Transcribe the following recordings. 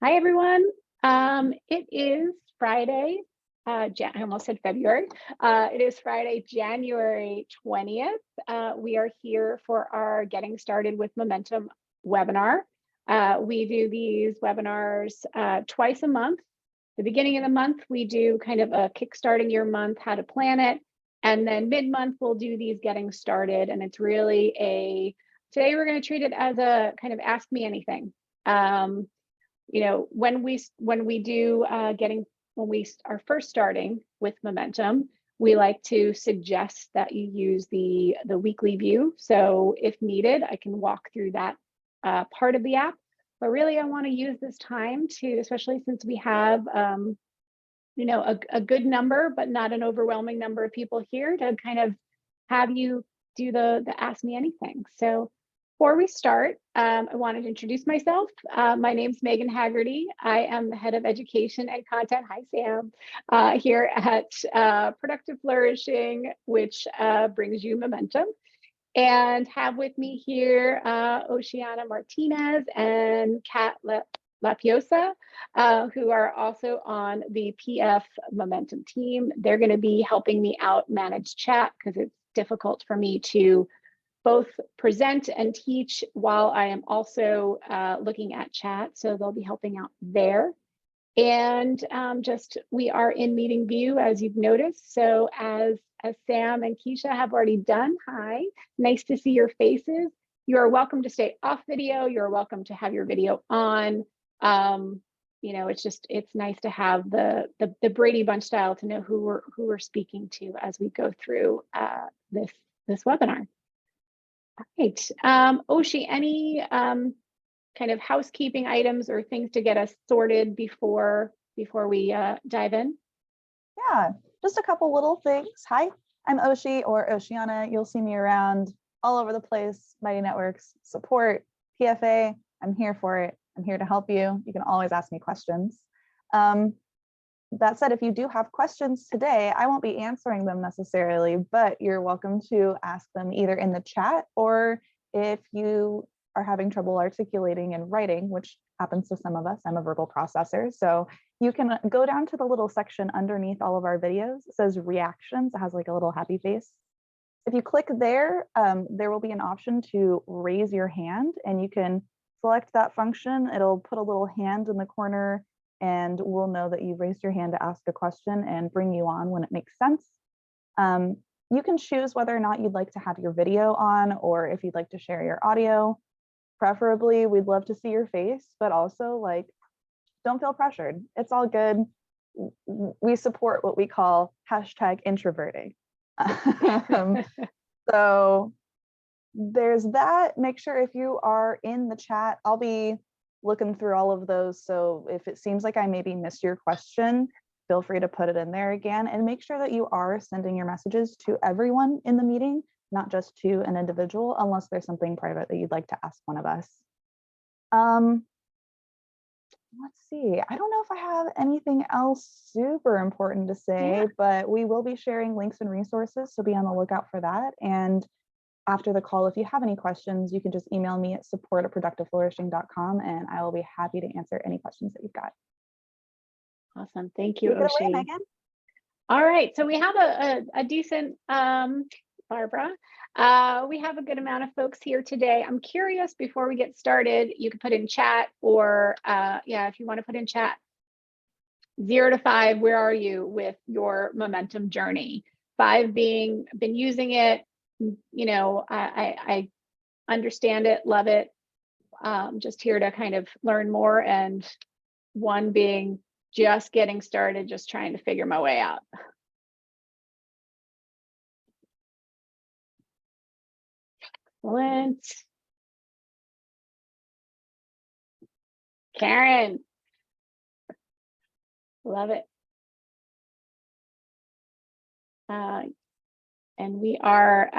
Hi, everyone. It is Friday. I almost said February. It is Friday, January 20th. We are here for our Getting Started with Momentum webinar. We do these webinars twice a month. The beginning of the month, we do kind of a kickstarting your month, how to plan it. And then mid-month, we'll do these getting started. And it's really today we're going to treat it as a kind of ask me anything. When we are first starting with Momentum, we like to suggest that you use the weekly view. So if needed, I can walk through that part of the app. But really, I want to use this time to, especially since we have a good number, but not an overwhelming number of people here, to kind of have you do the Ask Me Anything. So before we start, I wanted to introduce myself. My name's Megan Haggerty. I am the head of education and content. Hi, Sam. Here at Productive Flourishing, which brings you Momentum. And have with me here Oceana Martinez and Kat Lapiosa, who are also on the PF Momentum team. They're going to be helping me out manage chat because it's difficult for me to both present and teach while I am also looking at chat. So they'll be helping out there. And we are in meeting view, as you've noticed. So as Sam and Keisha have already done, hi, nice to see your faces. You are welcome to stay off video. You're welcome to have your video on. It's nice to have the Brady Bunch style to know who we're speaking to as we go through this webinar. All right, Oshi, any kind of housekeeping items or things to get us sorted before we dive in? Yeah, just a couple little things. Hi, I'm Oshi, or Oceana. You'll see me around all over the place. Mighty Networks support, PFA. I'm here for it. I'm here to help you. You can always ask me questions. That said, if you do have questions today, I won't be answering them necessarily, but you're welcome to ask them either in the chat, or if you are having trouble articulating and writing, which happens to some of us. I'm a verbal processor. So you can go down to the little section underneath all of our videos. It says reactions. It has like a little happy face. If you click there, there will be an option to raise your hand, and you can select that function. It'll put a little hand in the corner, and we'll know that you've raised your hand to ask a question and bring you on when it makes sense. You can choose whether or not you'd like to have your video on, or if you'd like to share your audio. Preferably, we'd love to see your face, but also, like, don't feel pressured. It's all good. We support what we call #introverting. So there's that. Make sure if you are in the chat, I'll be looking through all of those. So if it seems like I maybe missed your question, feel free to put it in there again, and make sure that you are sending your messages to everyone in the meeting, not just to an individual, unless there's something private that you'd like to ask one of us. Let's see, I don't know if I have anything else super important to say, but we will be sharing links and resources, so be on the lookout for that. And after the call, if you have any questions, you can just email me at support@productiveflourishing.com, and I will be happy to answer any questions that you've got. Awesome, thank you, Take it Oshi. away, Megan. All right, so we have a decent, Barbara, we have a good amount of folks here today. I'm curious, before we get started, you can put in chat, or if you want to put in chat, 0 to 5, where are you with your Momentum journey? 5 being been using it, I understand it, love it, just here to kind of learn more, and 1 being just getting started, just trying to figure my way out. Excellent. Karen, love it. And we are,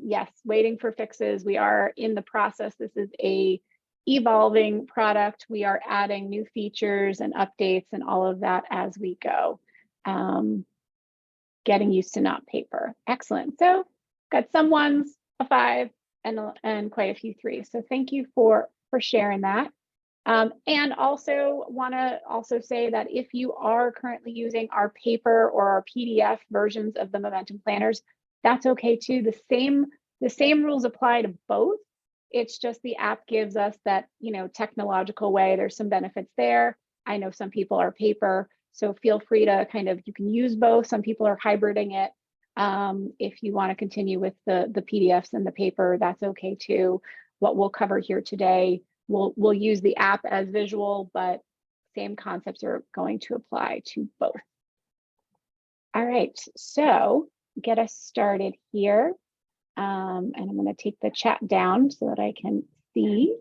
yes, waiting for fixes. We are in the process. This is a evolving product. We are adding new features and updates and all of that as we go. Getting used to not paper. Excellent. So got some 1s, a 5, and quite a few 3s. So thank you for sharing that. And also want to also say that if you are currently using our paper or our PDF versions of the Momentum planners, that's okay too. The same rules apply to both. It's just the app gives us that, technological way. There's some benefits there. I know some people are paper, so feel free to you can use both. Some people are hybriding it. If you want to continue with the PDFs and the paper, that's okay too. What we'll cover here today, we'll use the app as visual, but same concepts are going to apply to both. All right, so get us started here. And I'm going to take the chat down so that I can see.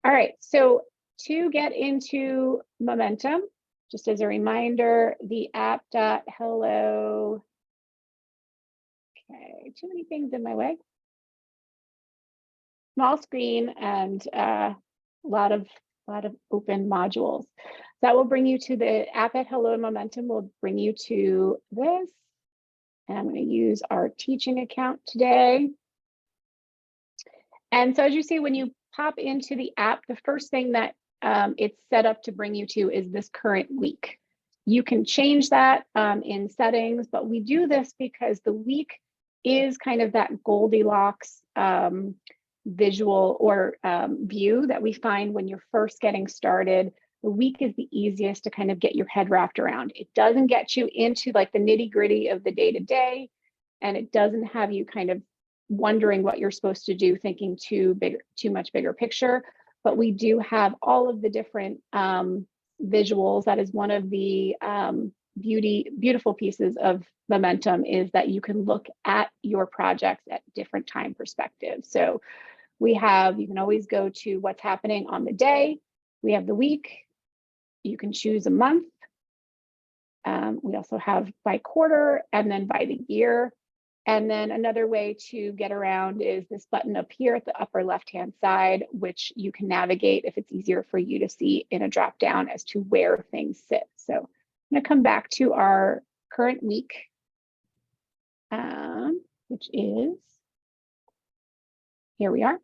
All right, so to get into Momentum, just as a reminder, the app.hello. Okay, too many things in my way. Small screen and a lot of open modules. That will bring you to the app@hello Momentum. Will bring you to this. And I'm going to use our teaching account today. And so as you see, when you pop into the app, the first thing that it's set up to bring you to is this current week. You can change that in settings, but we do this because the week is kind of that Goldilocks visual or view that we find when you're first getting started. The week is the easiest to kind of get your head wrapped around. It doesn't get you into like the nitty gritty of the day to day, and it doesn't have you kind of wondering what you're supposed to do, thinking too much bigger picture. But we do have all of the different visuals. That is one of the beautiful pieces of Momentum, is that you can look at your projects at different time perspectives. So you can always go to what's happening on the day. We have the week. You can choose a month. We also have by quarter and then by the year. And then another way to get around is this button up here at the upper left-hand side, which you can navigate if it's easier for you to see in a drop down as to where things sit. So I'm going to come back to our current week, which is, here we are.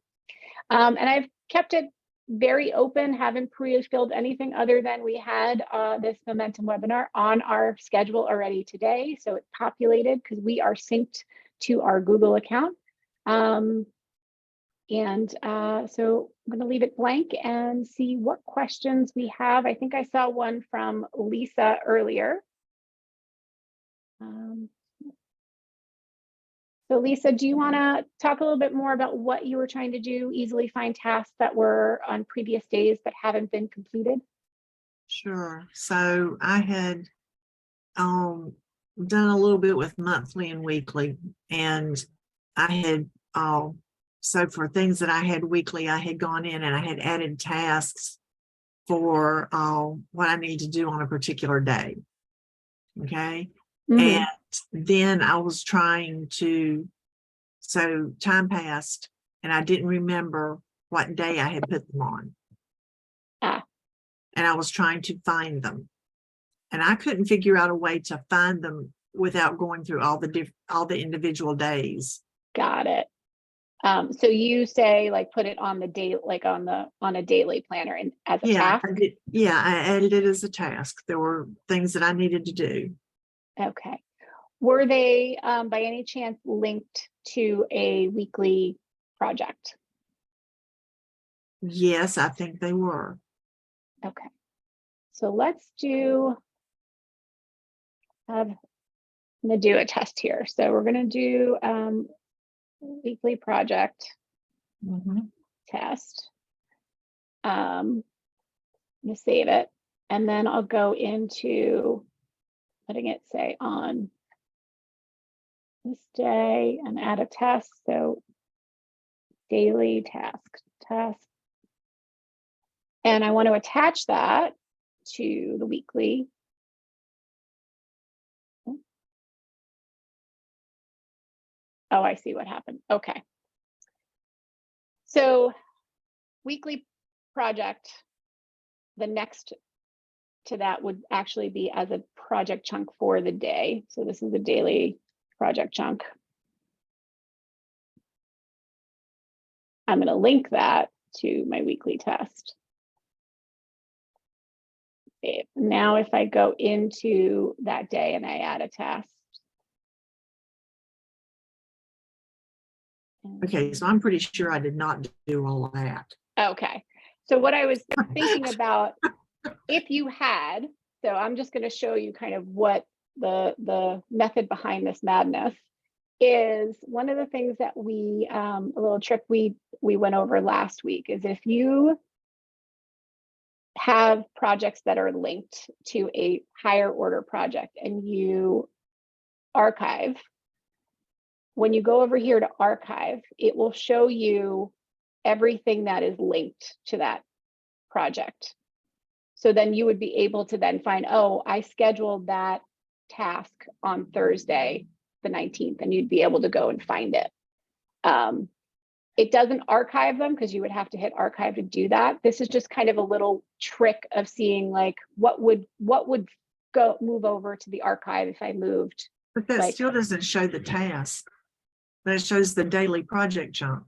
And I've kept it very open, haven't pre-filled anything other than we had this Momentum webinar on our schedule already today. So it populated because we are synced to our Google account. So I'm going to leave it blank and see what questions we have. I think I saw one from Lisa earlier. So Lisa, do you want to talk a little bit more about what you were trying to do, easily find tasks that were on previous days that haven't been completed? Sure. So I had done a little bit with monthly and weekly, and I had so for things that I had weekly, I had gone in and I had added tasks for what I need to do on a particular day. Okay. Mm-hmm. And then I was trying to, so time passed and I didn't remember what day I had put them on. And I was trying to find them. And I couldn't figure out a way to find them without going through all the individual days. Got it. So you say like put it on the day, like on a daily planner and as a task? I added it as a task. There were things that I needed to do. Okay. Were they by any chance linked to a weekly project? Yes, I think they were. Okay. So let's do, I'm going to do a test here. So we're going to do weekly project test. I'm going to save it. And then I'll go into letting it say on this day and add a test. So daily task. And I want to attach that to the weekly. Oh, I see what happened. Okay. So weekly project, the next to that would actually be as a project chunk for the day. So this is the daily project chunk. I'm going to link that to my weekly test. Now if I go into that day and I add a task. Okay, so I'm pretty sure I did not do all that. Okay, so what I was thinking about, if you had, so I'm just going to show you kind of what the method behind this madness is. One of the things that we, a little trick we went over last week is if you have projects that are linked to a higher order project and you archive, when you go over here to archive, it will show you everything that is linked to that project. So then you would be able to then find, oh, I scheduled that task on Thursday, the 19th, and you'd be able to go and find it. It doesn't archive them because you would have to hit archive to do that. This is just kind of a little trick of seeing like what would go move over to the archive if I moved. But that Like- still doesn't show the task. That shows the daily project chunk.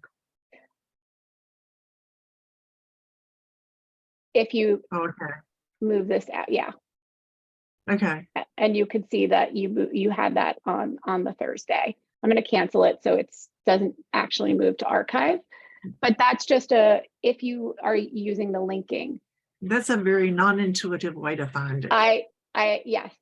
If you Okay, move this out, yeah. okay. And you could see that you had that on the Thursday. I'm going to cancel it so it doesn't actually move to archive. But that's just if you are using the linking. That's a very non-intuitive way to find it. Yes.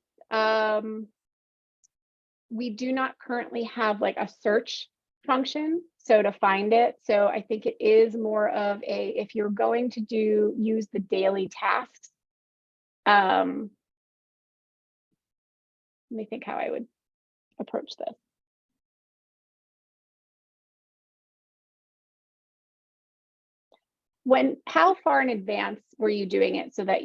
We do not currently have like a search function, so to find it. So I think it is more of if you're going to use the daily tasks. Let me think how I would approach this. How far in advance were you doing it so that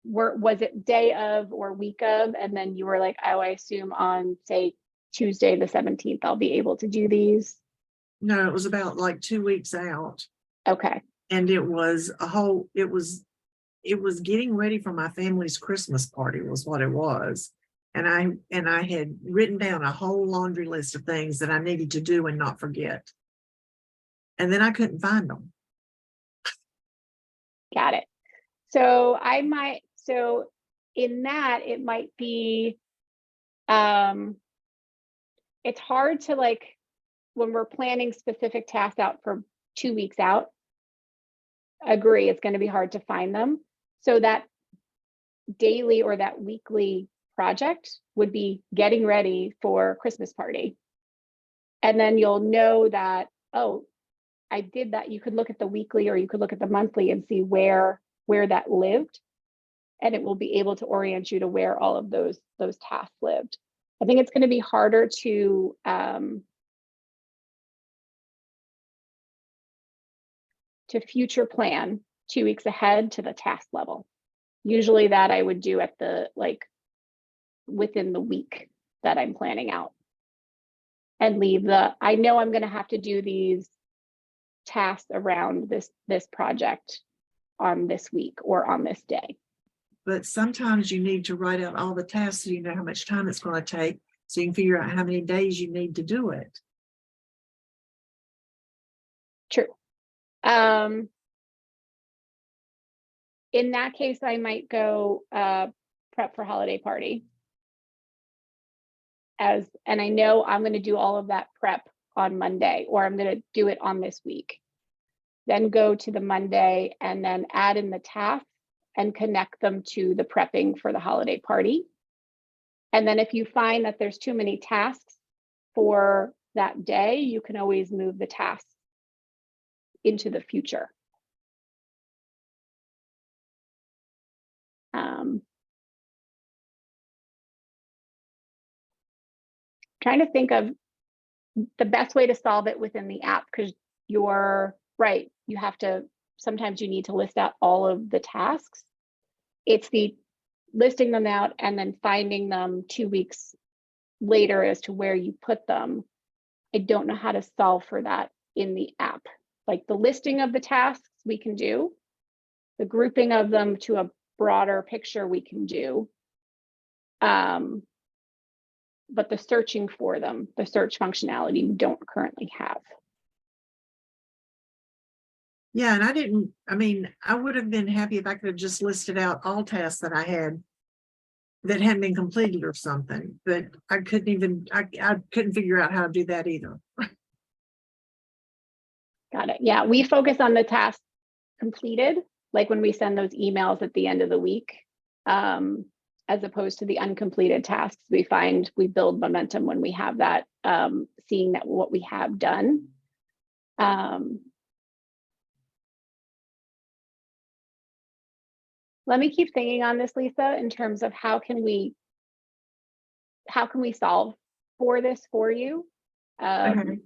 was it day of or week of, and then you were like, oh, I assume on say Tuesday the 17th I'll be able to do these? No, it was about like 2 weeks out. Okay. And it was it was getting ready for my family's Christmas party was what it was. And I had written down a whole laundry list of things that I needed to do and not forget. And then I couldn't find them. Got it. So in that it might be, it's hard to like, when we're planning specific tasks out for 2 weeks out, agree, it's going to be hard to find them. So that daily or that weekly project would be getting ready for Christmas party. And then you'll know that, oh, I did that. You could look at the weekly or you could look at the monthly and see where that lived. And it will be able to orient you to where all of those tasks lived. I think it's going to be harder to future plan 2 weeks ahead to the task level. Usually that I would do at within the week that I'm planning out, and leave I know I'm going to have to do these tasks around this project on this week or on this day. But sometimes you need to write out all the tasks so you know how much time it's going to take, so you can figure out how many days you need to do it. True. In that case, I might go prep for holiday party. And I know I'm going to do all of that prep on Monday, or I'm going to do it on this week. Then go to the Monday and then add in the tasks and connect them to the prepping for the holiday party. And then if you find that there's too many tasks for that day, you can always move the tasks into the future. Trying to think of the best way to solve it within the app, because you're right. Sometimes you need to list out all of the tasks. It's the listing them out and then finding them 2 weeks later as to where you put them. I don't know how to solve for that in the app. Like the listing of the tasks we can do, the grouping of them to a broader picture we can do. But the searching for them, the search functionality, we don't currently have. Yeah, and I would have been happy if I could have just listed out all tasks that I had that hadn't been completed or something, but I couldn't figure out how to do that either. Got it. Yeah, we focus on the tasks completed, like when we send those emails at the end of the week, as opposed to the uncompleted tasks. We find we build momentum when we have that, seeing that what we have done. Let me keep thinking on this, Lisa, in terms of how can we solve for this for you? Okay.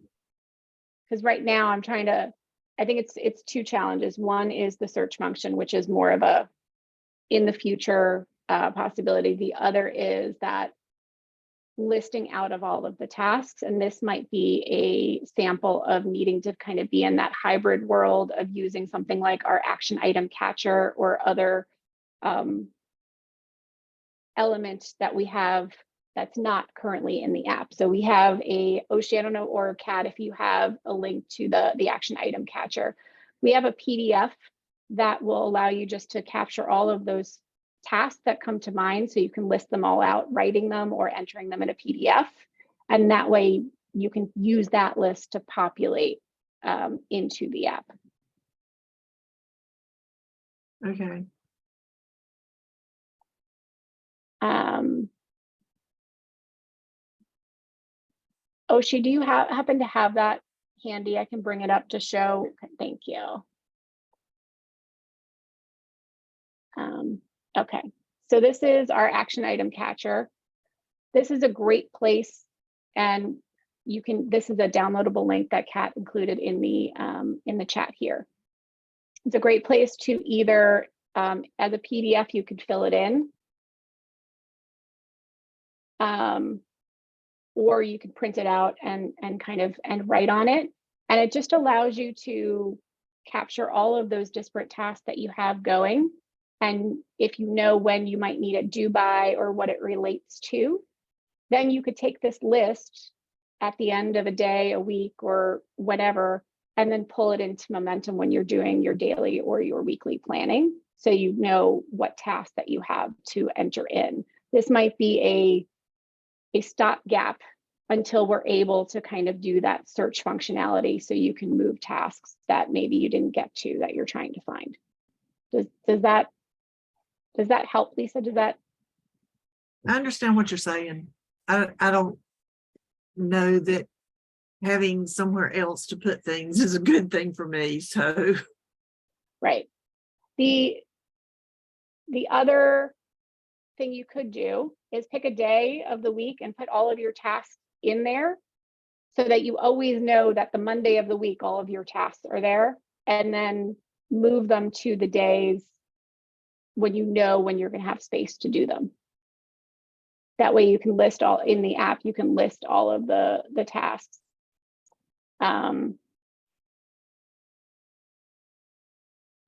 Because right now I'm trying to, I think it's two challenges. One is the search function, which is more of a in the future possibility. The other is that listing out of all of the tasks. And this might be a sample of needing to kind of be in that hybrid world of using something like our action item catcher or other element that we have that's not currently in the app. So we have Oshi, I don't know, or Kat, if you have a link to the action item catcher. We have a PDF that will allow you just to capture all of those tasks that come to mind. So you can list them all out, writing them or entering them in a PDF. And that way you can use that list to populate into the app. Okay. Oshi, do you happen to have that handy? I can bring it up to show. Thank you. Okay, so this is our action item catcher. This is a great place, and you can. This is a downloadable link that Kat included in the chat here. It's a great place to either, as a PDF, you could fill it in, or you could print it out and write on it, and it just allows you to capture all of those disparate tasks that you have going. And if you know when you might need it due by or what it relates to, then you could take this list at the end of a day, a week, or whatever, and then pull it into Momentum when you're doing your daily or your weekly planning. So you know what tasks that you have to enter in. This might be a stopgap until we're able to kind of do that search functionality so you can move tasks that maybe you didn't get to that you're trying to find. Does that help, Lisa? I understand what you're saying. I don't know that having somewhere else to put things is a good thing for me. So Right. The other thing you could do is pick a day of the week and put all of your tasks in there so that you always know that the Monday of the week, all of your tasks are there, and then move them to the days when you know when you're going to have space to do them. That way you can list all in the app, you can list all of the tasks.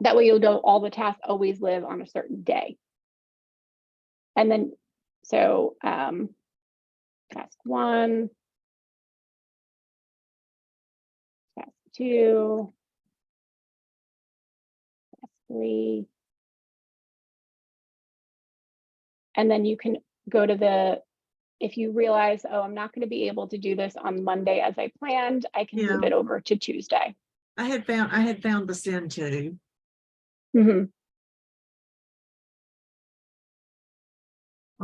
That way you'll know all the tasks always live on a certain day. And then, so task 1, task 2, task 3. And then you can go to if you realize, oh, I'm not going to be able to do this on Monday as I planned, I can move it over to Tuesday. I had found the send to. Mm-hmm.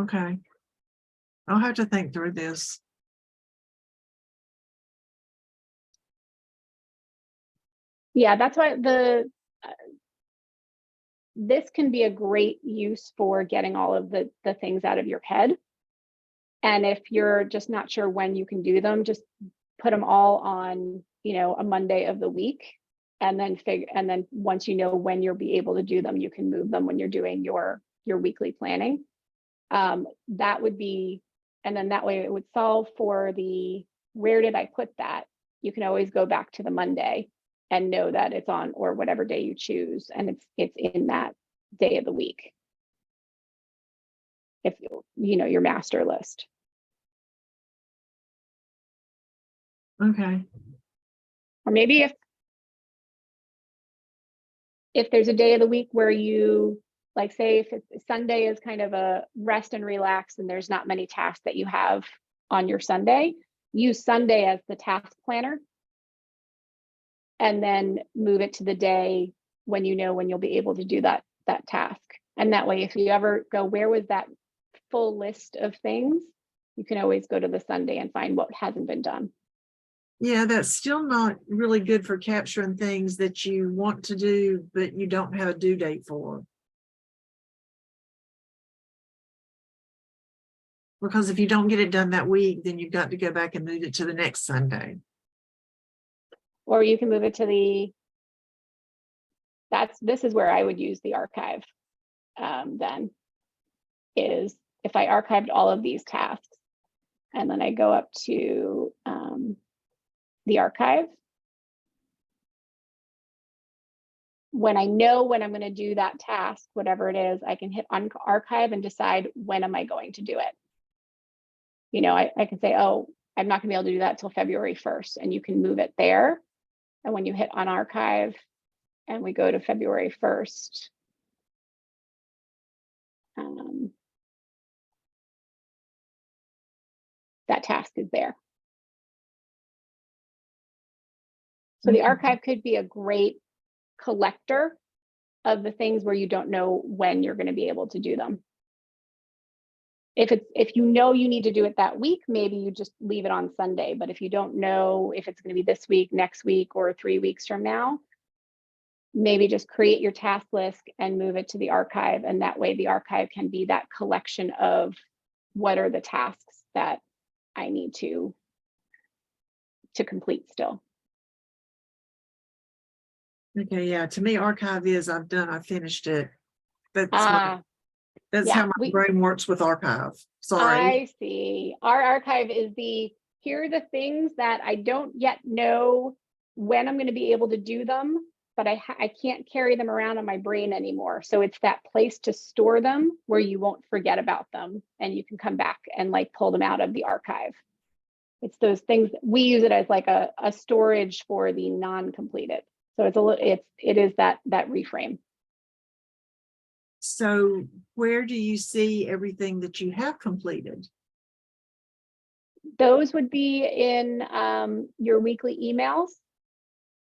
Okay. I'll have to think through this. Yeah, that's why this can be a great use for getting all of the things out of your head. And if you're just not sure when you can do them, just put them all on, a Monday of the week, and then once you know when you'll be able to do them, you can move them when you're doing your weekly planning. That would be, and then that way it would solve for the where did I put that? You can always go back to the Monday and know that it's on, or whatever day you choose, and it's in that day of the week. If your master list. Okay. Or maybe if there's a day of the week where you, like, say if it's Sunday is kind of a rest and relax and there's not many tasks that you have on your Sunday, use Sunday as the task planner. And then move it to the day when you know when you'll be able to do that task. And that way, if you ever go, where was that full list of things, you can always go to the Sunday and find what hasn't been done. Yeah, that's still not really good for capturing things that you want to do, but you don't have a due date for. Because if you don't get it done that week, then you've got to go back and move it to the next Sunday. Or you can move it to this is where I would use the archive. Then is if I archived all of these tasks and then I go up to the archive. When I know when I'm going to do that task, whatever it is, I can hit on archive and decide when am I going to do it. You know, I can say, oh, I'm not going to be able to do that till February 1st, and you can move it there. And when you hit on archive and we go to February 1st, that task is there. So the archive could be a great collector of the things where you don't know when you're going to be able to do them. If you know you need to do it that week, maybe you just leave it on Sunday. But if you don't know if it's going to be this week, next week, or 3 weeks from now, maybe just create your task list and move it to the archive. And that way the archive can be that collection of what are the tasks that I need to complete still. Okay, yeah, to me, archive is I finished it. That's Yeah, how my brain works with archive. Sorry. I see. Our archive is here are the things that I don't yet know when I'm going to be able to do them, but I can't carry them around in my brain anymore. So it's that place to store them where you won't forget about them and you can come back and like pull them out of the archive. It's those things, we use it as like a storage for the non-completed. So it is that reframe. So where do you see everything that you have completed? Those would be in your weekly emails.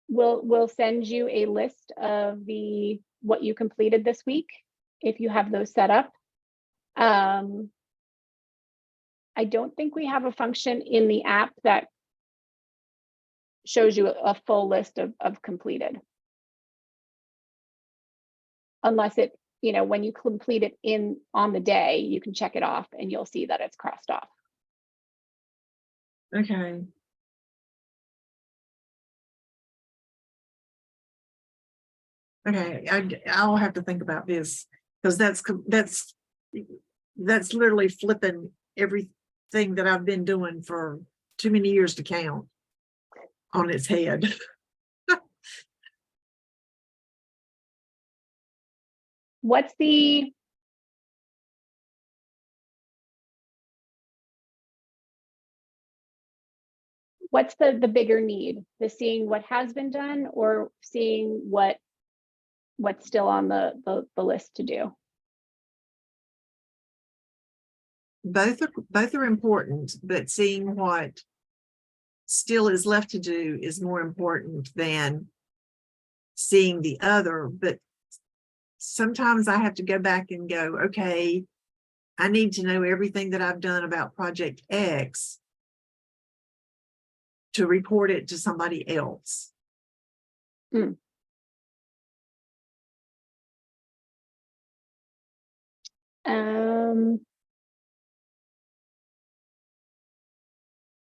We'll send you a list of what you completed this week if you have those set up. I don't think we have a function in the app that shows you a full list of completed. Unless it, when you complete it on the day, you can check it off and you'll see that it's crossed off. Okay. Okay, I'll have to think about this because that's literally flipping everything that I've been doing for too many years to count on its head. What's the bigger need? The seeing what has been done or seeing what's still on the list to do? Both are important, but seeing what still is left to do is more important than seeing the other. But sometimes I have to go back and go, okay, I need to know everything that I've done about Project X to report it to somebody else. Mm.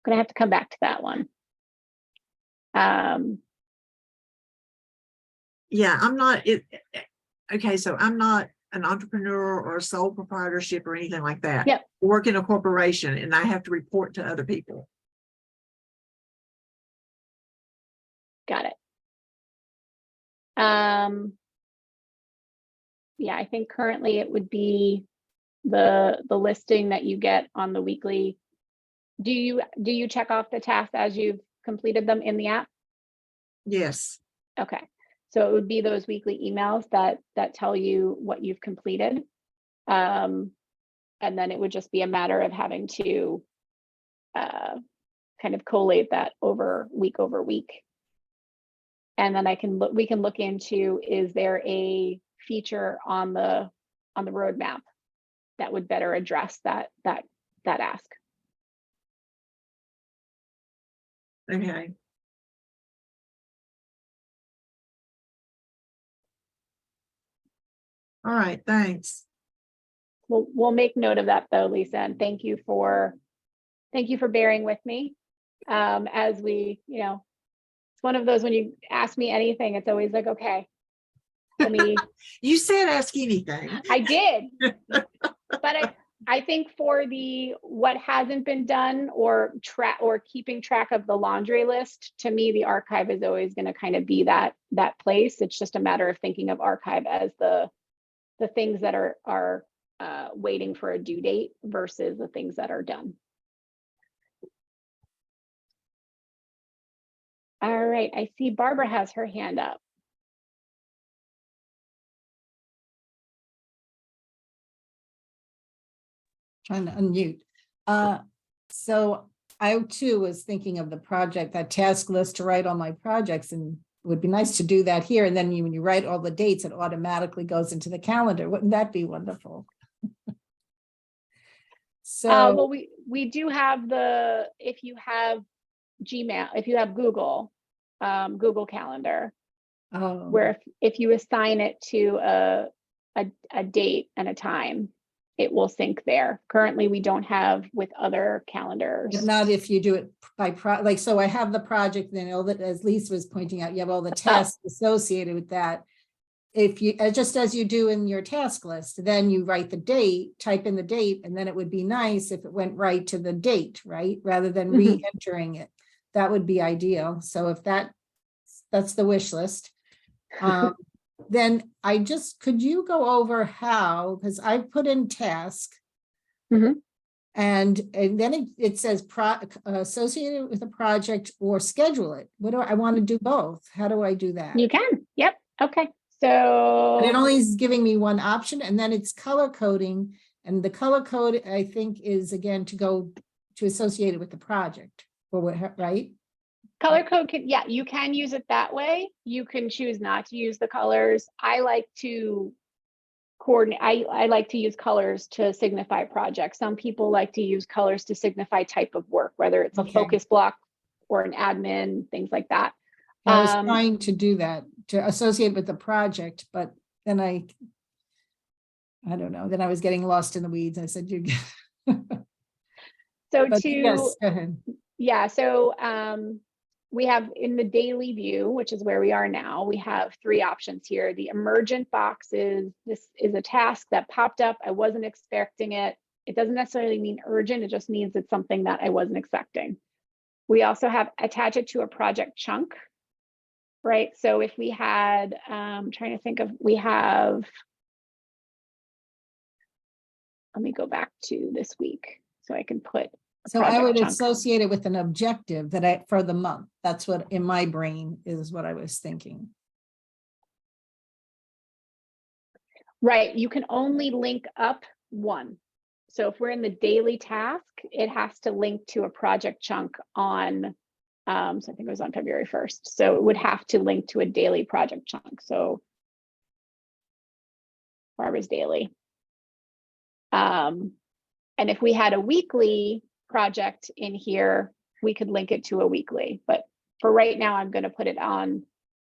Gonna have to come back to that one. Yeah, I'm not okay, so I'm not an entrepreneur or a sole proprietorship or anything like that. Yep. I work in a corporation and I have to report to other people. Got it. Yeah, I think currently it would be the listing that you get on the weekly. Do you check off the tasks as you've completed them in the app? Yes. Okay. So it would be those weekly emails that tell you what you've completed. And then it would just be a matter of having to kind of collate that over week. And then we can look into, is there a feature on the roadmap that would better address that ask? Okay. All right, thanks. We'll make note of that though, Lisa, and thank you for bearing with me. As we, it's one of those, when you ask me anything, it's always like, okay, let me. You said ask anything. I did, but I think for what hasn't been done or keeping track of the laundry list, to me, the archive is always going to kind of be that place. It's just a matter of thinking of archive as the things that are waiting for a due date versus the things that are done. All right, I see Barbara has her hand up. Trying to unmute. So I too was thinking of the project, that task list to write all my projects, and it would be nice to do that here. And then when you write all the dates, it automatically goes into the calendar. Wouldn't that be wonderful? So Well, we do have if you have Gmail, if you have Google Calendar, where if you assign it to a date and a time, it will sync there. Currently, we don't have with other calendars. but not if you do it by like, so I have the project, then all that, as Lisa was pointing out, you have all the tasks associated with that. If you, just as you do in your task list, then you write the date, type in the date, and then it would be nice if it went right to the date, right? Rather than re-entering it. That would be ideal. So if that's the wish list. Then could you go over how, because I put in task and then it says associated with a project or schedule it. What do I want to do both? How do I do that? You can. Yep. Okay. So But it only is giving me one option, and then it's color coding, and the color code I think is again to go to associate it with the project or what, right? color code you can use it that way. You can choose not to use the colors. I like to coordinate. I like to use colors to signify projects. Some people like to use colors to signify type of work, whether it's a focus block or an admin, things like that. I was trying to do that, to associate with the project, but then I don't know, then I was getting lost in the weeds. I said, you so but to yes, go ahead. Yeah, so we have in the daily view, which is where we are now, we have 3 options here. The emergent box this is a task that popped up. I wasn't expecting it. It doesn't necessarily mean urgent. It just means it's something that I wasn't expecting. We also have attach it to a project chunk, right? So if we had, I'm trying to think of, let me go back to this week so I can put. So I would associate it with an objective for the month. That's what in my brain is what I was thinking. Right. You can only link up one. So if we're in the daily task, it has to link to a project chunk on, so I think it was on February 1st. So it would have to link to a daily project chunk. So Barbara's daily. And if we had a weekly project in here, we could link it to a weekly, but for right now, I'm going to put it on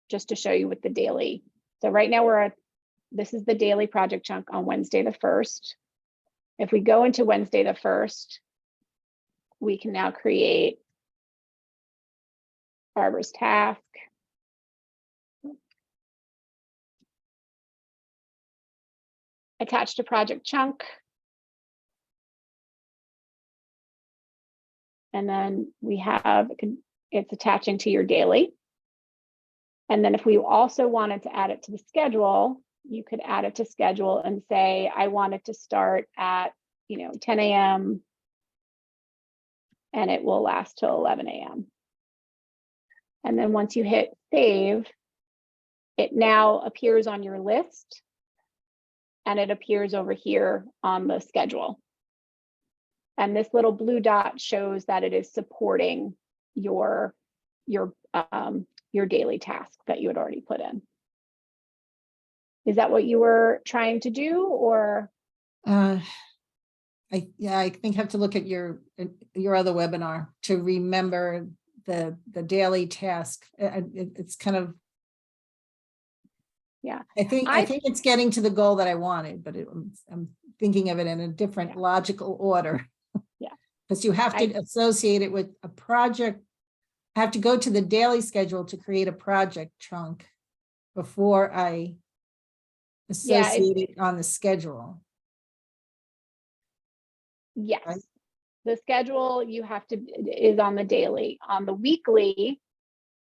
just to show you with the daily. So right now this is the daily project chunk on Wednesday the 1st. If we go into Wednesday the 1st, we can now create Barbara's task. Attach to project chunk. And then we have, it's attaching to your daily. And then if we also wanted to add it to the schedule, you could add it to schedule and say, I want it to start at, 10 a.m. and it will last till 11 a.m. And then once you hit save, it now appears on your list and it appears over here on the schedule. And this little blue dot shows that it is supporting your daily task that you had already put in. Is that what you were trying to do, or? I think I have to look at your other webinar to remember the daily task. It's kind of. Yeah, I think it's getting to the goal that I wanted, but I'm thinking of it in a different logical order. Yeah. Because you have to associate it with a project. I have to go to the daily schedule to create a project chunk before I associate it on the schedule. yes. Right. The schedule you have to is on the daily. On the weekly,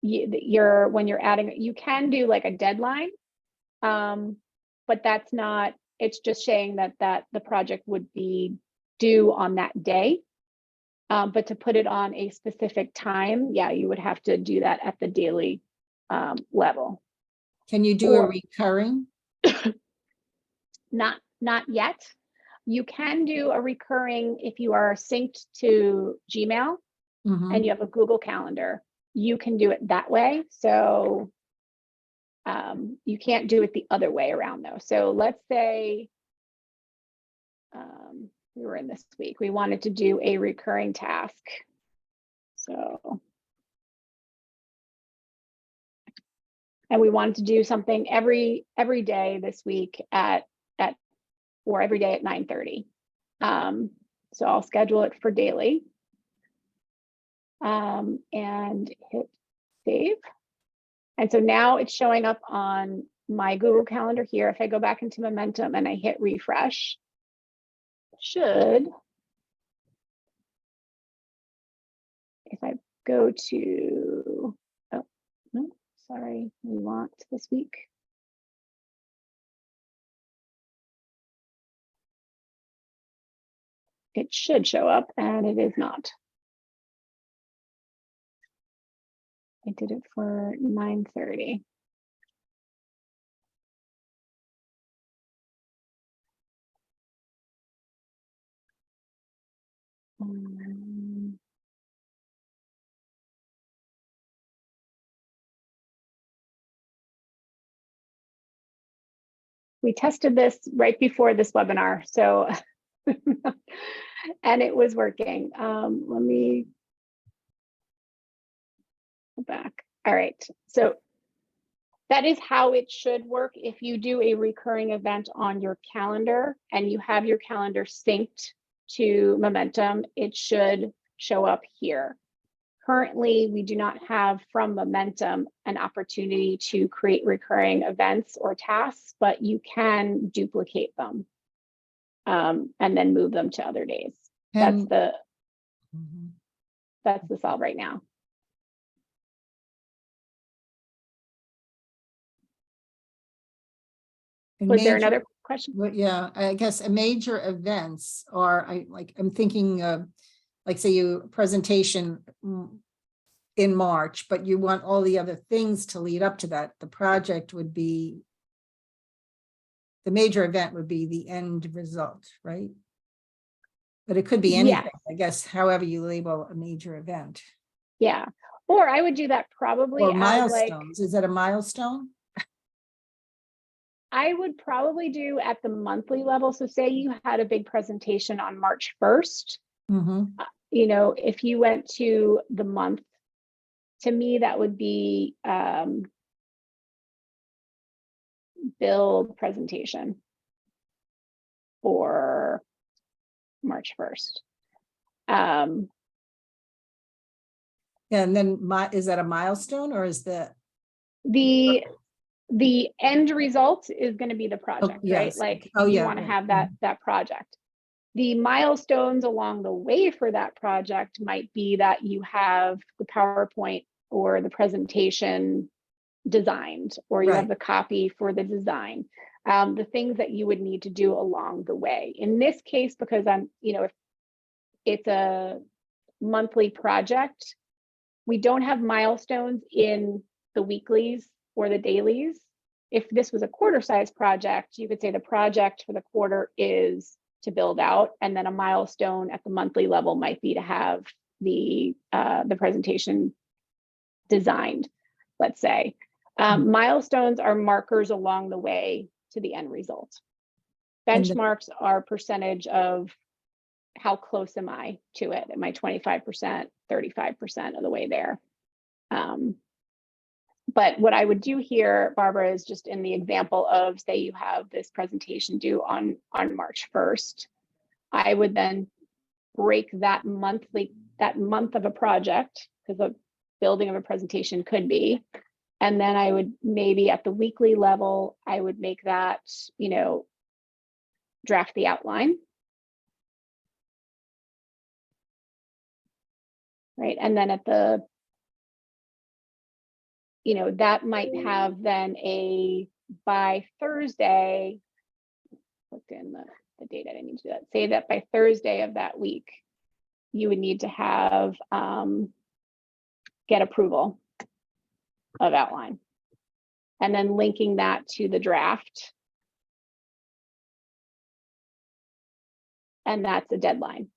when you're adding, you can do like a deadline, but that's not. It's just saying that the project would be due on that day. But to put it on a specific time, yeah, you would have to do that at the daily level. Can you do a recurring? Not yet. You can do a recurring if you are synced to Gmail and you have a Google Calendar. You can do it that way. So you can't do it the other way around though. So let's say we were in this week, we wanted to do a recurring task. So, and we wanted to do something every day this week or every day at 9:30. So I'll schedule it for daily and hit save. And so now it's showing up on my Google Calendar here. If I go back into Momentum and I hit refresh, should, if I go to, oh, no, sorry, we want this week. It should show up and it is not. I did it for 9:30. We tested this right before this webinar, so and it was working. Let me go back. All right, so that is how it should work if you do a recurring event on your calendar and you have your calendar synced to Momentum. It should show up here. Currently, we do not have from Momentum an opportunity to create recurring events or tasks, but you can duplicate them and then move them to other days. That's the solve right now. Was there another question? Well, yeah, I guess major events are, I'm thinking of, like, say you presentation in March, but you want all the other things to lead up to that. The project would be, the major event would be the end result, right? But it could be anything, I guess, however you label a major event. Yeah, or I would do that probably Or as milestones. Is that a milestone? I would probably do at the monthly level. So say you had a big presentation on March 1st, you know, if you went to the month, to me, that would be build presentation for March 1st. And then is that a milestone, or is that the end result is going to be the project, yes. right? Like you want to have that project. The milestones along the way for that project might be that you have the PowerPoint or the presentation designed, or you have the copy for the design, the things that you would need to do along the way. In this case, because if it's a monthly project, we don't have milestones in the weeklies or the dailies. if this was a quarter size project, you could say the project for the quarter is to build out, and then a milestone at the monthly level might be to have the presentation designed, let's say. Milestones are markers along the way to the end result. And the- Benchmarks are percentage of how close am I to it? Am I 25%, 35% of the way there? But what I would do here, Barbara, is just in the example of, say you have this presentation due on March 1st, I would then break that month of a project, because the building of a presentation could be, and then I would maybe at the weekly level, I would make that, you know, draft the outline. Right, and then at the, you know, that might have then a, by Thursday, looked in the date, I didn't need to do that, say that by Thursday of that week, you would need to have, get approval of outline. And then linking that to the draft. And that's a deadline.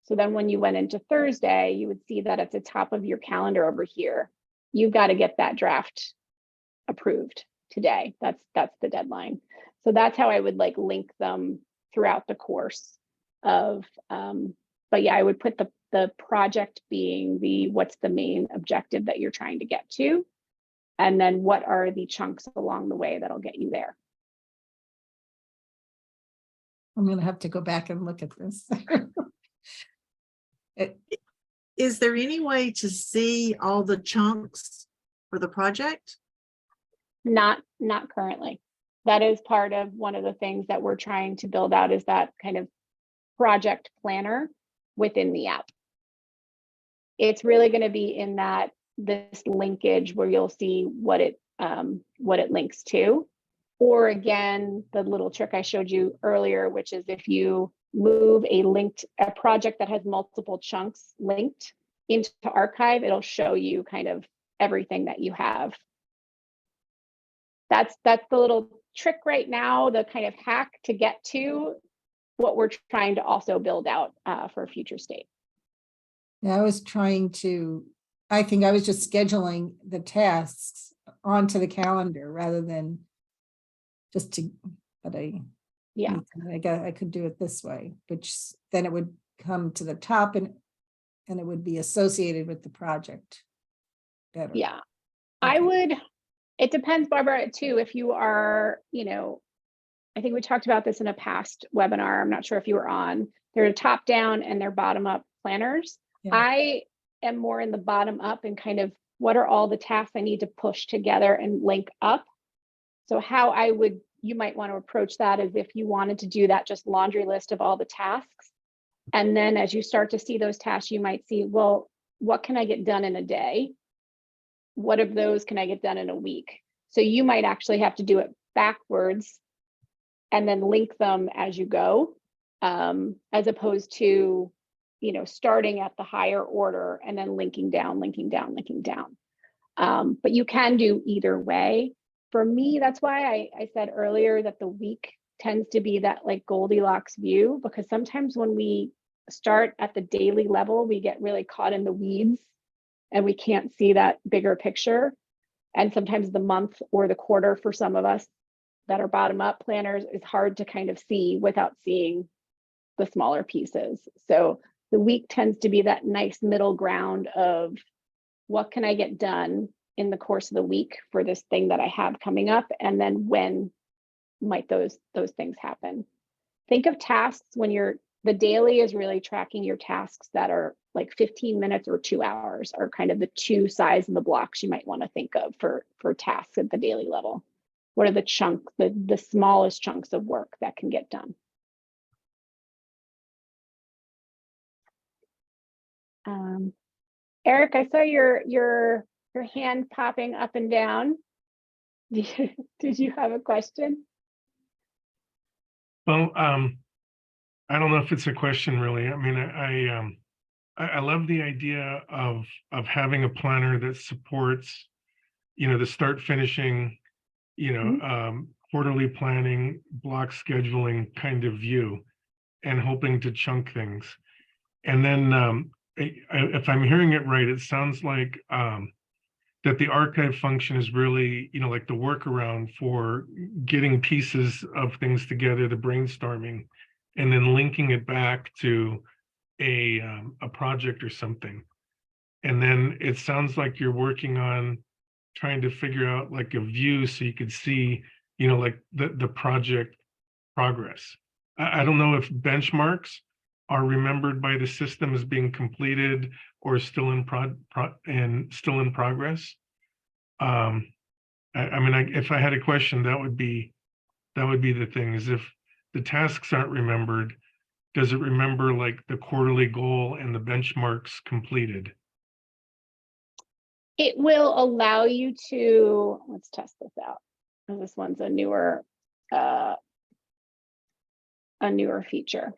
So then when you went into Thursday, you would see that at the top of your calendar over here, you've got to get that draft approved today. That's the deadline. So that's how I would like link them throughout the course of, but yeah, I would put the project being the, what's the main objective that you're trying to get to? And then what are the chunks along the way that'll get you there? I'm gonna have to go back and look at this. Is there any way to see all the chunks for the project? Not currently. That is part of one of the things that we're trying to build out, is that kind of project planner within the app. It's really going to be in that, this linkage where you'll see what it links to. Or again, the little trick I showed you earlier, which is if you move a project that has multiple chunks linked into archive, it'll show you kind of everything that you have. That's the little trick right now, the kind of hack to get to what we're trying to also build out for a future state. Yeah, I think I was just scheduling the tasks onto the calendar rather than just to, but Yeah. I could do it this way, which then it would come to the top and it would be associated with the project better. Yeah. Okay. It depends, Barbara, too, if you are, you know, I think we talked about this in a past webinar. I'm not sure if you were on. They're top down and they're bottom up planners. Yeah. I am more in the bottom up and kind of what are all the tasks I need to push together and link up. So how you might want to approach that is if you wanted to do that just laundry list of all the tasks. And then as you start to see those tasks, you might see, well, what can I get done in a day? What of those can I get done in a week? So you might actually have to do it backwards and then link them as you go, as opposed to, you know, starting at the higher order and then linking down. But you can do either way. For me, that's why I said earlier that the week tends to be that like Goldilocks view, because sometimes when we start at the daily level, we get really caught in the weeds and we can't see that bigger picture. And sometimes the month or the quarter for some of us that are bottom up planners is hard to kind of see without seeing the smaller pieces. So the week tends to be that nice middle ground of what can I get done in the course of the week for this thing that I have coming up, and then when might those things happen. Think of tasks when the daily is really tracking your tasks that are like 15 minutes or 2 hours are kind of the two sides of the blocks you might want to think of for tasks at the daily level. What are the chunks, the smallest chunks of work that can get done? Eric, I saw your hand popping up and down. Did you have a question? Well, I don't know if it's a question really. I mean, I love the idea of having a planner that supports, you know, the start finishing quarterly planning, block scheduling kind of view, and hoping to chunk things. And then if I'm hearing it right, it sounds like that the archive function is really, like the workaround for getting pieces of things together, the brainstorming, and then linking it back to a project or something. And then it sounds like you're working on trying to figure out like a view so you could see, like the project progress. I don't know if benchmarks are remembered by the system as being completed or still in progress. If I had a question, that would be the thing, is if the tasks aren't remembered, does it remember like the quarterly goal and the benchmarks completed? It will allow you to, let's test this out. This one's a newer feature.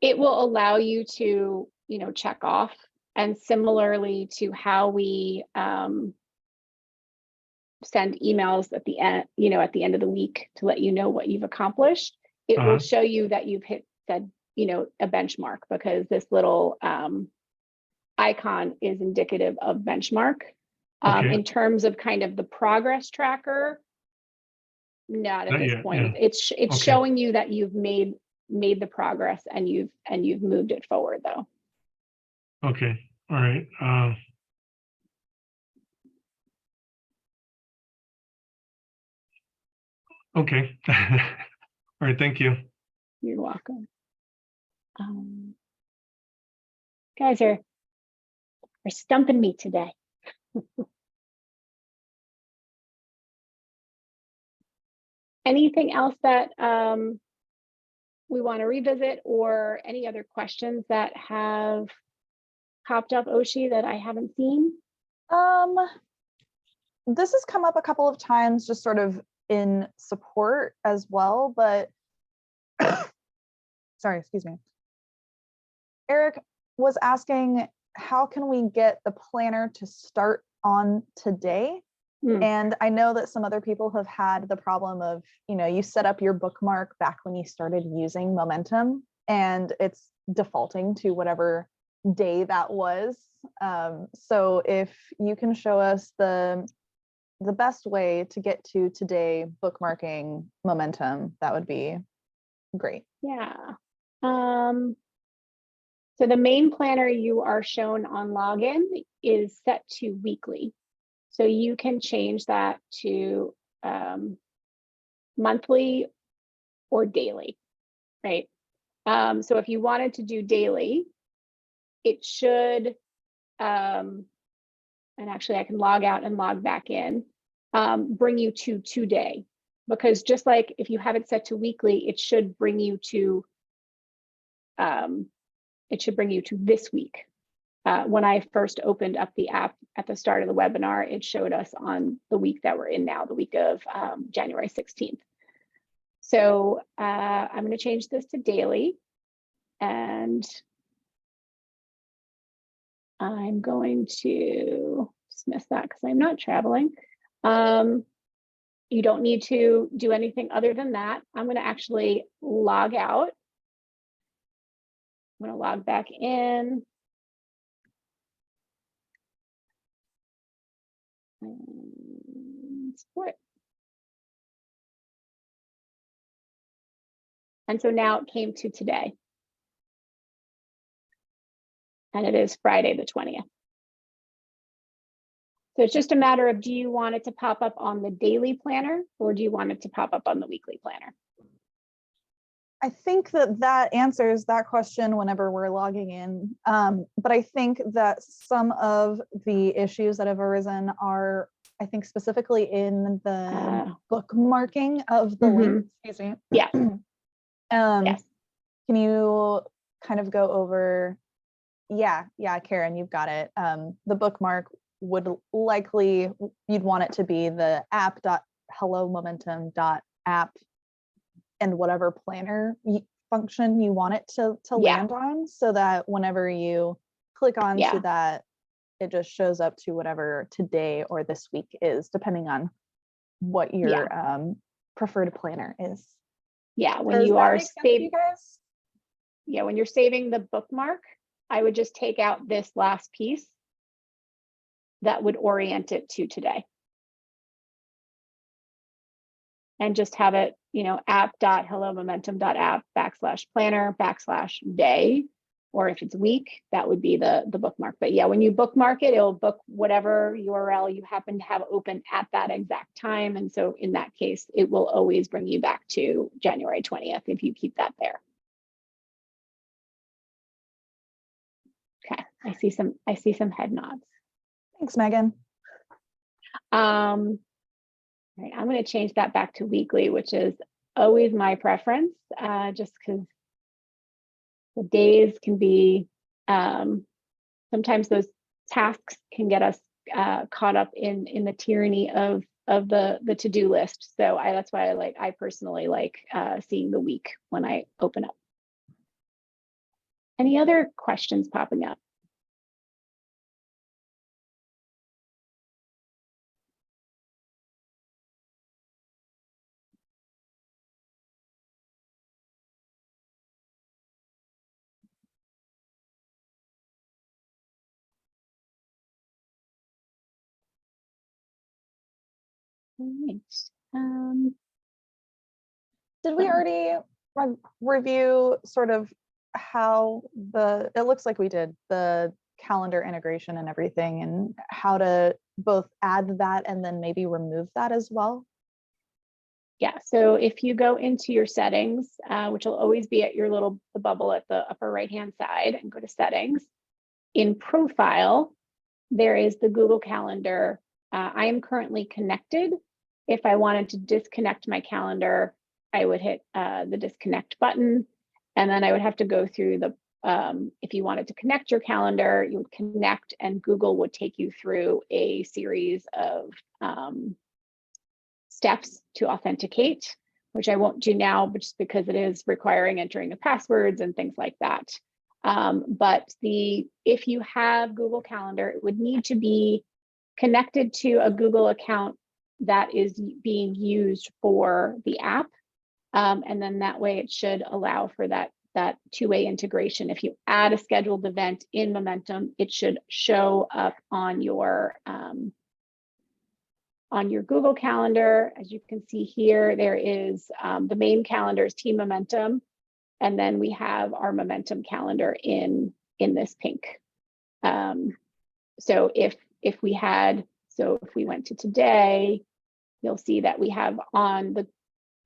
It will allow you to, check off, and similarly to how we send emails at the end, at the end of the week to let you know what you've accomplished. It will show you that you've said, a benchmark, because this little icon is indicative of benchmark. Okay. In terms of kind of the progress tracker, not at Not this yet, point. yeah. It's Okay. showing you that you've made the progress, and you've moved it forward, though. Okay, all right. Okay. All right, thank you. You're welcome. Guys are stumping me today. Anything else that we want to revisit, or any other questions that have popped up, Oshi, that I haven't seen? This has come up a couple of times, just sort of in support as well, but sorry, excuse me. Eric was asking, how can we get the planner to start on today? And I know that some other people have had the problem of, you set up your bookmark back when you started using Momentum, and it's defaulting to whatever day that was. So if you can show us the best way to get to today bookmarking Momentum, that would be great. Yeah. So the main planner you are shown on login is set to weekly. So you can change that to monthly or daily, right? So if you wanted to do daily, it should, and actually I can log out and log back in, bring you to today. Because just like if you have it set to weekly, it should bring you to this week. When I first opened up the app at the start of the webinar, it showed us on the week that we're in now, the week of January 16th. So I'm going to change this to daily, and I'm going to dismiss that because I'm not traveling. You don't need to do anything other than that. I'm going to actually log out. I'm going to log back in. Support. And so now it came to today. And it is Friday the 20th. So it's just a matter of, do you want it to pop up on the daily planner, or do you want it to pop up on the weekly planner? I think that answers that question whenever we're logging in. But I think that some of the issues that have arisen are, I think, specifically in the bookmarking of the link. Excuse me. Yeah. Yes. Can you kind of go over? Yeah, Karen, you've got it. The bookmark would likely, you'd want it to be the app.hellomomentum.app and whatever planner function you want it to land on, so that whenever you click onto that, it just shows up to whatever today or this week is, depending on what your preferred planner is. Yeah, when Does you that are make sense to you saving, guys? yeah, when you're saving the bookmark, I would just take out this last piece that would orient it to today. And just have it, you know, app.hellomomentum.app/planner/day, or if it's week, that would be the bookmark. But yeah, when you bookmark it, it'll book whatever URL you happen to have open at that exact time. And so in that case, it will always bring you back to January 20th if you keep that there. Okay, I see some head nods. Thanks, Megan. All right, I'm going to change that back to weekly, which is always my preference, just because the days can be, sometimes those tasks can get us caught up in the tyranny of the to-do list. So that's why I personally like seeing the week when I open up. Any other questions popping up? All right. Did we already review sort of how it looks like we did the calendar integration and everything, and how to both add that and then maybe remove that as well? Yeah, so if you go into your settings, which will always be at your little bubble at the upper right-hand side, and go to settings, in profile, there is the Google Calendar. I am currently connected. If I wanted to disconnect my calendar, I would hit the disconnect button, and then I would have to go through the, if you wanted to connect your calendar, you would connect, and Google would take you through a series of steps to authenticate, which I won't do now, but just because it is requiring entering the passwords and things like that. But if you have Google Calendar, it would need to be connected to a Google account that is being used for the app. And then that way it should allow for that two-way integration. If you add a scheduled event in Momentum, it should show up on your Google Calendar. As you can see here, there is the main calendar is Team Momentum, and then we have our Momentum calendar in this pink. So if we went to today, you'll see that we have on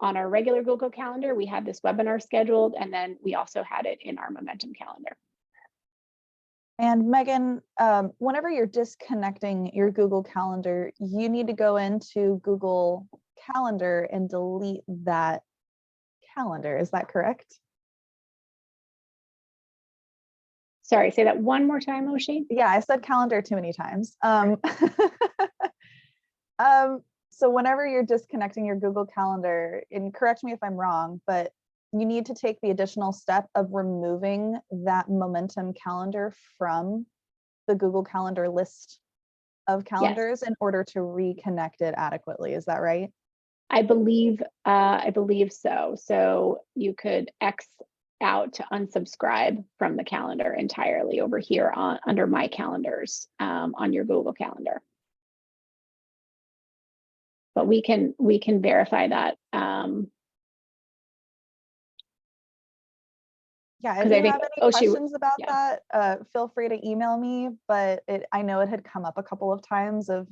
our regular Google Calendar, we had this webinar scheduled, and then we also had it in our Momentum calendar. And Megan, whenever you're disconnecting your Google Calendar, you need to go into Google Calendar and delete that calendar. Is that correct? Sorry, say that one more time, Oshi. Yeah, I said calendar too many times. So whenever you're disconnecting your Google Calendar, and correct me if I'm wrong, but you need to take the additional step of removing that Momentum calendar from the Google Calendar list of calendars in order to reconnect it adequately. Is that right? I believe so. So you could X out to unsubscribe from the calendar entirely over here under My Calendars on your Google Calendar. But we can verify that. Yeah, if you have any questions about yeah. that, feel free to email me, but I know it had come up a couple of times of,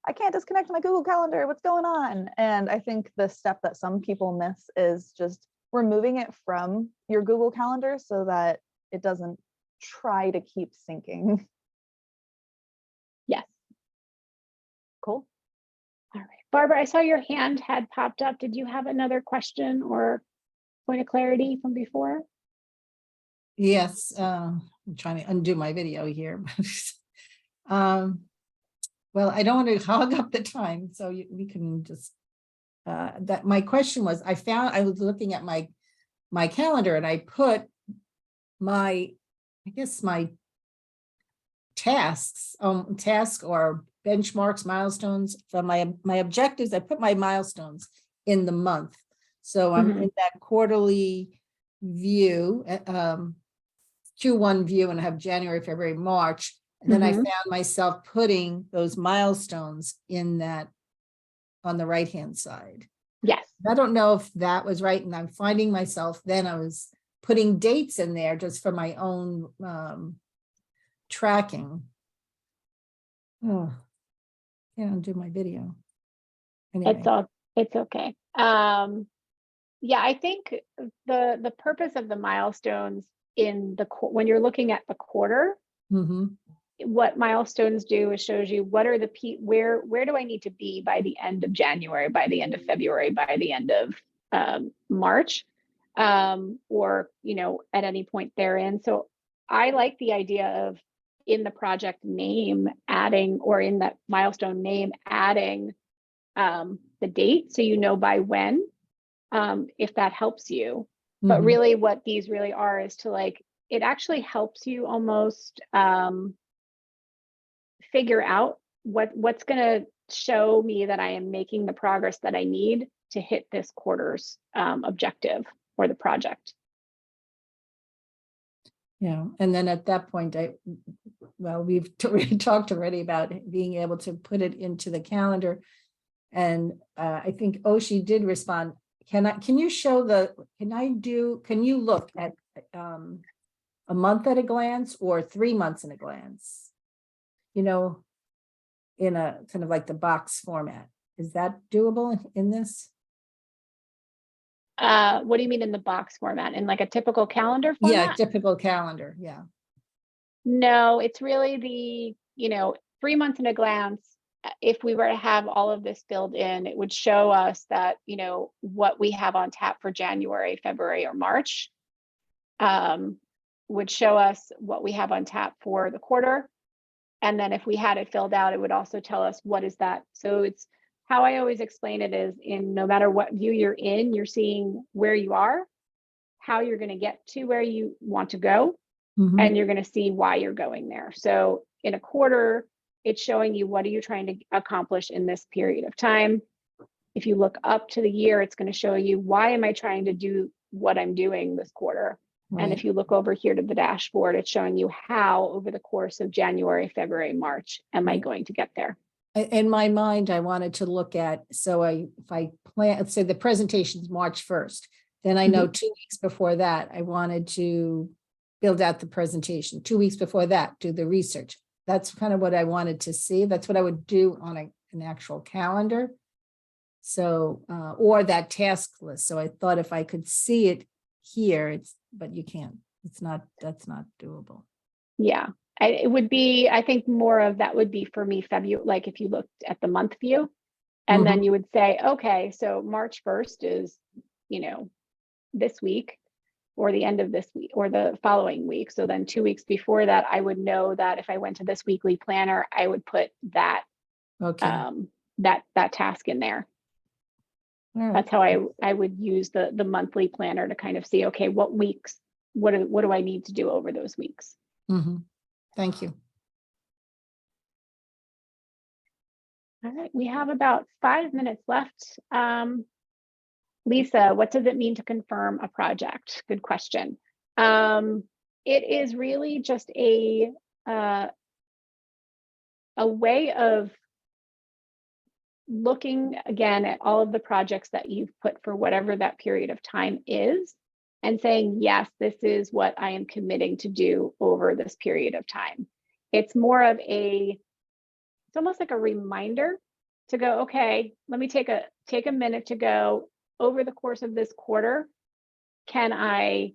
I can't disconnect my Google Calendar, what's going on? And I think the step that some people miss is just removing it from your Google Calendar so that it doesn't try to keep syncing. Yes. Cool. All right. Barbara, I saw your hand had popped up. Did you have another question or point of clarity from before? Yes, I'm trying to undo my video here. Well, I don't want to hog up the time, so we can just, that my question was, I was looking at my calendar and I put my tasks, task or benchmarks, milestones from my objectives. I put my milestones in the month. So I'm Mhm. in that quarterly view, Q1 view, and I have January, February, March. And then I Mhm. found myself putting those milestones in that on the right-hand side. Yes. I don't know if that was right. And I'm finding myself, then I was putting dates in there just for my own tracking. Oh, can't undo my video. Anyway, It's okay. Yeah, I think the purpose of the milestones in when you're looking at the quarter, mhm, what milestones do is shows you what are where do I need to be by the end of January, by the end of February, by the end of March, or at any point therein. So I like the idea of in the project name adding, or in that milestone name adding the date, so by when, if that helps you. But mhm. really what these really are is to it actually helps you almost figure out what's going to show me that I am making the progress that I need to hit this quarter's objective or the project. Yeah, and then at that point, we've already talked already about being able to put it into the calendar. And I think Oshi did respond. Can you look at a month at a glance or 3 months in a glance? In a kind of like the box format. Is that doable in this? What do you mean in the box format? In like a typical calendar Yeah, format? typical calendar, yeah. No, it's really the 3 months in a glance. If we were to have all of this filled in, it would show us that, what we have on tap for January, February, or March, would show us what we have on tap for the quarter. And then if we had it filled out, it would also tell us what is that. So it's how I always explain it is no matter what view you're in, you're seeing where you are, how you're going to get to where you want to go, Mhm. and you're going to see why you're going there. So in a quarter, it's showing you what are you trying to accomplish in this period of time. If you look up to the year, it's going to show you why am I trying to do what I'm doing this quarter. And Right. if you look over here to the dashboard, it's showing you how over the course of January, February, March, am I Right. going to get there? In my mind, I wanted to look at, if I plan, let's say the presentation's March 1st, then I know 2 weeks before that, I wanted to build out the presentation. 2 weeks before that, do the research. That's kind of what I wanted to see. That's what I would do on an actual calendar. So, or that task list. So I thought if I could see it here, but you can't, that's not doable. Yeah, it would be, I think more of that would be for me, February, like if you looked at the month view, and then you would say, okay, so March 1st is, this week, or the end of this week, or the following week. So then 2 weeks before that, I would know that if I went to this weekly planner, I would put that Okay. that task in there. All right. That's how I would use the monthly planner to kind of see, okay, what weeks, what do I need to do over those weeks? Mhm. Thank you. All right, we have about 5 minutes left. Lisa, what does it mean to confirm a project? Good question. It is really just a way of looking again at all of the projects that you've put for whatever that period of time is, and saying, yes, this is what I am committing to do over this period of time. It's more of it's almost like a reminder to go, okay, let me take a minute to go over the course of this quarter. Can I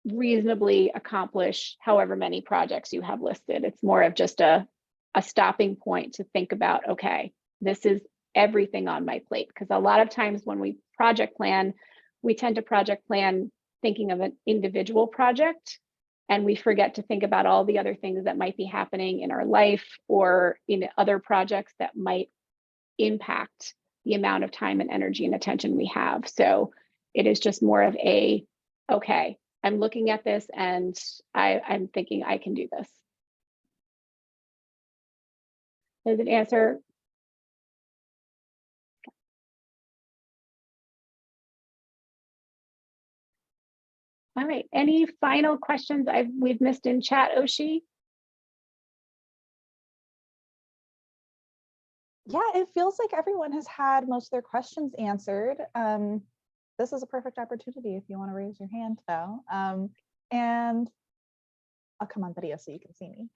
reasonably accomplish however many projects you have listed? It's more of just a stopping point to think about, okay, this is everything on my plate. Because a lot of times when we project plan, we tend to project plan thinking of an individual project, and we forget to think about all the other things that might be happening in our life or in other projects that might impact the amount of time and energy and attention we have. So it is just more of okay, I'm looking at this and I'm thinking I can do this. Does it answer? All right, any final questions we've missed in chat, Oshi? Yeah, it feels like everyone has had most of their questions answered. This is a perfect opportunity if you want to raise your hand though. And I'll come on video so you can see me.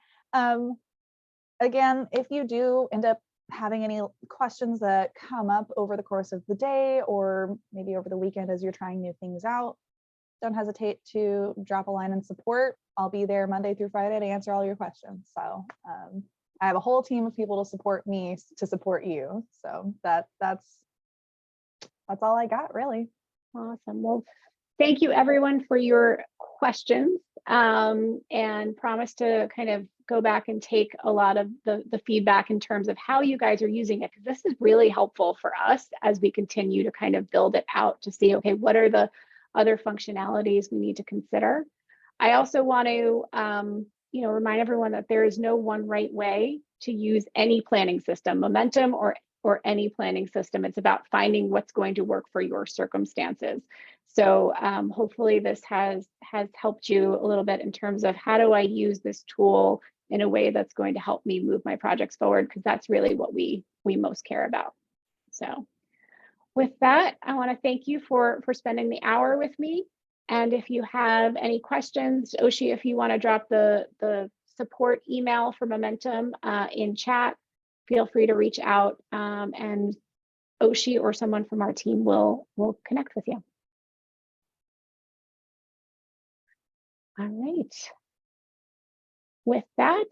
Again, if you do end up having any questions that come up over the course of the day or maybe over the weekend as you're trying new things out, don't hesitate to drop a line in support. I'll be there Monday through Friday to answer all your questions. So I have a whole team of people to support me to support you. So that's all I got really. Awesome. Well, thank you everyone for your questions, and promise to kind of go back and take a lot of the feedback in terms of how you guys are using it, because this is really helpful for us as we continue to kind of build it out to see, okay, what are the other functionalities we need to consider. I also want to remind everyone that there is no one right way to use any planning system, Momentum or any planning system. It's about finding what's going to work for your circumstances. So hopefully this has helped you a little bit in terms of how do I use this tool in a way that's going to help me move my projects forward, because that's really what we most care about. So with that, I want to thank you for spending the hour with me. And if you have any questions, Oshi, if you want to drop the support email for Momentum in chat, feel free to reach out, and Oshi or someone from our team will connect with you. All right. With that,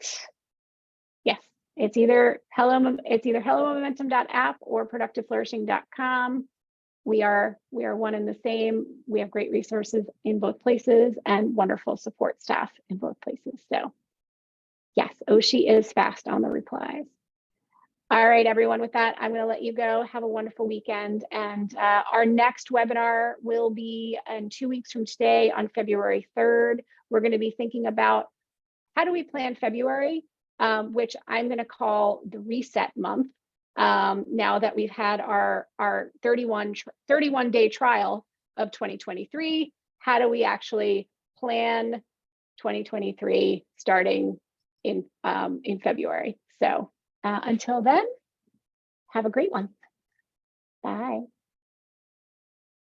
yes, it's either hellomomentum.app or productiveflourishing.com. We are one and the same. We have great resources in both places and wonderful support staff in both places. So yes, Oshi is fast on the replies. All right, everyone, with that, I'm going to let you go. Have a wonderful weekend. And our next webinar will be in 2 weeks from today on February 3rd. We're going to be thinking about how do we plan February, which I'm going to call the reset month. Now that we've had our 31-day trial of 2023, how do we actually plan 2023 starting in February? So until then, have a great one. Bye.